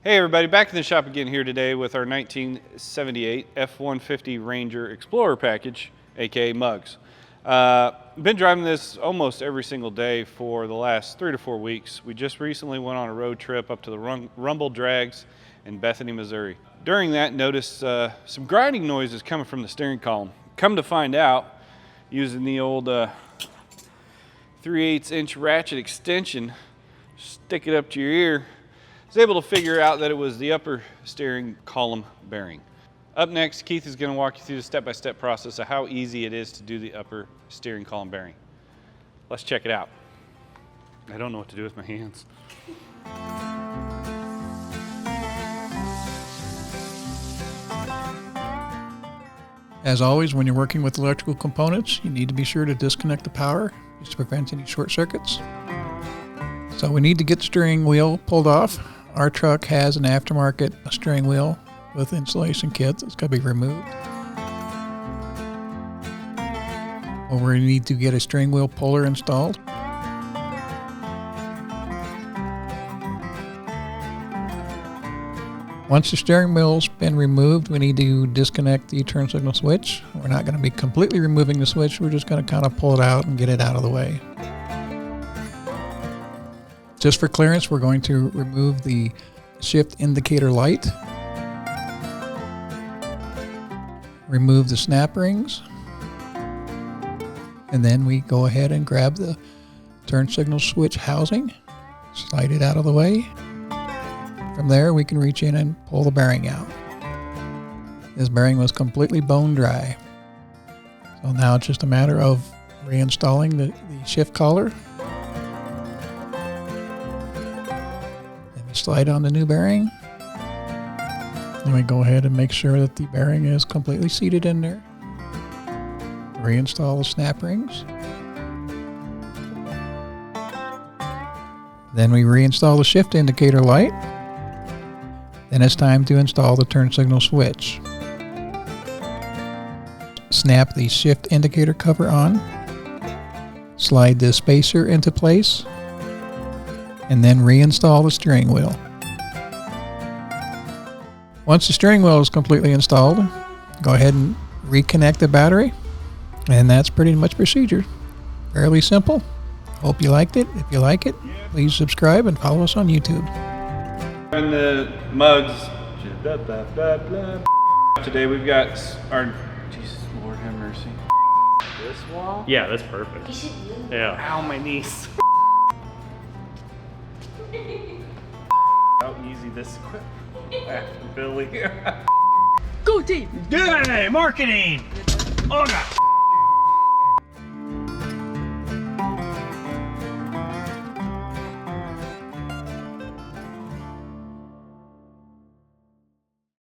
Hey everybody, back in the shop again here today with our 1978 F150 Ranger Explorer package, aka Mugs. Been driving this almost every single day for the last 3 to 4 weeks. We just recently went on a road trip up to the Rumble Drags in Bethany, Missouri. During that, noticed some grinding noises coming from the steering column. Come to find out, using the old 3/8" ratchet extension, stick it up to your ear, I was able to figure out that it was the upper steering column bearing. Up next, Keith is going to walk you through the step-by-step process of how easy it is to do the upper steering column bearing. Let's check it out. I don't know what to do with my hands. As always, when you're working with electrical components, you need to be sure to disconnect the power just to prevent any short circuits. So we need to get the steering wheel pulled off. Our truck has an aftermarket steering wheel with installation kits. It's got to be removed. We need to get a steering wheel puller installed. Once the steering wheel's been removed, we need to disconnect the turn signal switch. We're not going to be completely removing the switch. We're just going to kind of pull it out and get it out of the way. Just for clearance, we're going to remove the shift indicator light, remove the snap rings, and then we go ahead and grab the turn signal switch housing, slide it out of the way. From there, we can reach in and pull the bearing out. This bearing was completely bone dry. So now it's just a matter of reinstalling the shift collar. Slide on the new bearing. Then we go ahead and make sure that the bearing is completely seated in there. Reinstall the snap rings. Then we reinstall the shift indicator light. Then it's time to install the turn signal switch. Snap the shift indicator cover on. Slide the spacer into place. And then reinstall the steering wheel. Once the steering wheel is completely installed, go ahead and reconnect the battery, and that's pretty much procedure. Fairly simple. Hope you liked it. If you like it, please subscribe and follow us on YouTube. In the Mugs, today we've got our, Jesus Lord have mercy. This wall? Yeah, that's perfect. Yeah. Ow, my knees. How easy this quick. Billy. Go team! Yay! Marketing! Oh god!